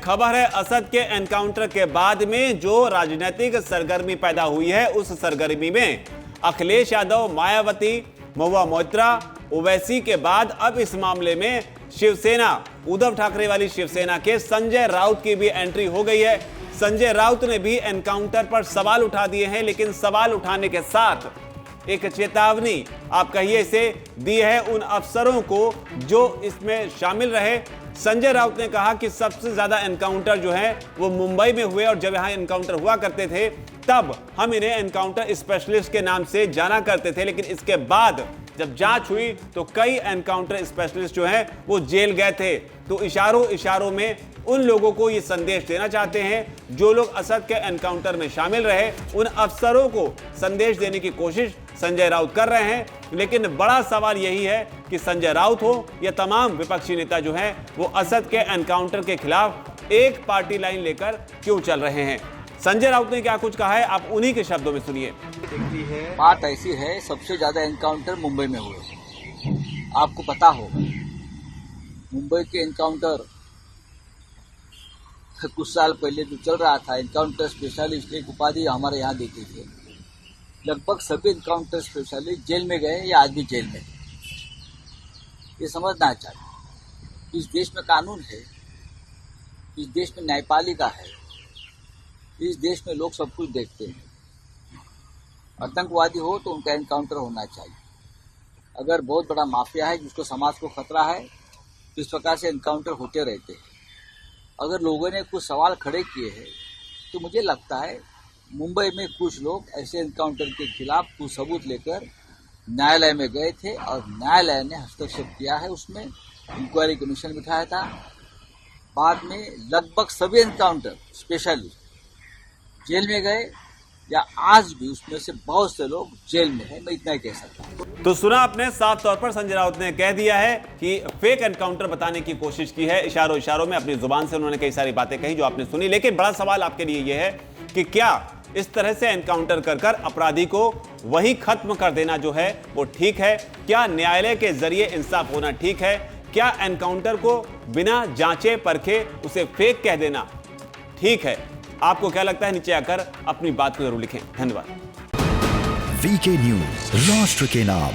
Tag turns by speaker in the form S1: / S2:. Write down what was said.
S1: खबर है असद के एनकाउंटर के बाद में जो राजनीतिक सरगर्मी पैदा हुई है, उस सरगर्मी में अखिलेश यादव, मायावती, महुआ मोइत्रा, ओवैसी के बाद अब इस मामले में शिवसेना, उद्धव ठाकरे वाली शिवसेना के संजय राउत की भी एंट्री हो गई है। संजय राउत ने भी एनकाउंटर पर सवाल उठा दिए हैं, लेकिन सवाल उठाने के साथ एक चेतावनी आप कहिए इसे दी है उन अफसरों को जो इसमें शामिल रहे। संजय राउत ने कहा कि सबसे ज्यादा एनकाउंटर जो है वो मुंबई में हुए और जब यहां एनकाउंटर हुआ करते थे तब हम इन्हें एनकाउंटर स्पेशलिस्ट के नाम से जाना करते थे, लेकिन इसके बाद जब जांच हुई तो कई एनकाउंटर स्पेशलिस्ट जो हैं वो जेल गए थे। तो इशारों में उन लोगों को ये संदेश देना चाहते हैं जो लोग असद के एनकाउंटर में शामिल रहे, उन अफसरों को संदेश देने की कोशिश संजय राउत कर रहे हैं। लेकिन बड़ा सवाल यही है कि संजय राउत हो या तमाम विपक्षी नेता जो हैं वो असद के एनकाउंटर के खिलाफ एक पार्टी लाइन लेकर क्यों चल रहे हैं। संजय राउत ने क्या कुछ कहा है, आप उन्हीं के शब्दों में सुनिए।
S2: बात ऐसी है, सबसे ज्यादा एनकाउंटर मुंबई में हुए। आपको पता हो मुंबई के एनकाउंटर कुछ साल पहले जो चल रहा था, एनकाउंटर स्पेशलिस्ट एक उपाधि हमारे यहाँ देते थे। लगभग सभी एनकाउंटर स्पेशलिस्ट जेल में गए या आज भी जेल में। ये समझना चाहिए, इस देश में कानून है, इस देश में न्यायपालिका है, इस देश में लोग सब कुछ देखते हैं। आतंकवादी हो तो उनका एनकाउंटर होना चाहिए। अगर बहुत बड़ा माफिया है जिसको समाज को खतरा है तो इस प्रकार से एनकाउंटर होते रहते हैं। अगर लोगों ने कुछ सवाल खड़े किए हैं तो मुझे लगता है मुंबई में कुछ लोग ऐसे एनकाउंटर के खिलाफ कुछ सबूत लेकर न्यायालय में गए थे और न्यायालय ने हस्तक्षेप किया है, उसमें इंक्वायरी कमीशन बिठाया था। बाद में लगभग सभी एनकाउंटर स्पेशलिस्ट जेल में गए या आज भी उसमें से बहुत से लोग जेल में हैं। मैं इतना ही कह सकता हूं।
S1: तो सुना आपने, साफ तौर पर संजय राउत ने कह दिया है कि फेक एनकाउंटर बताने की कोशिश की है। इशारों में अपनी जुबान से उन्होंने कई सारी बातें कही जो आपने सुनी। लेकिन बड़ा सवाल आपके लिए यह है कि क्या इस तरह से एनकाउंटर कर अपराधी को वही खत्म कर देना जो है वो ठीक है? क्या न्यायालय के जरिए इंसाफ होना ठीक है? क्या एनकाउंटर को बिना जांचे परखे उसे फेक कह देना ठीक है? आपको क्या लगता है? नीचे आकर अपनी बात को जरूर लिखें। धन्यवाद।
S3: वीके न्यूज, राष्ट्र के नाम।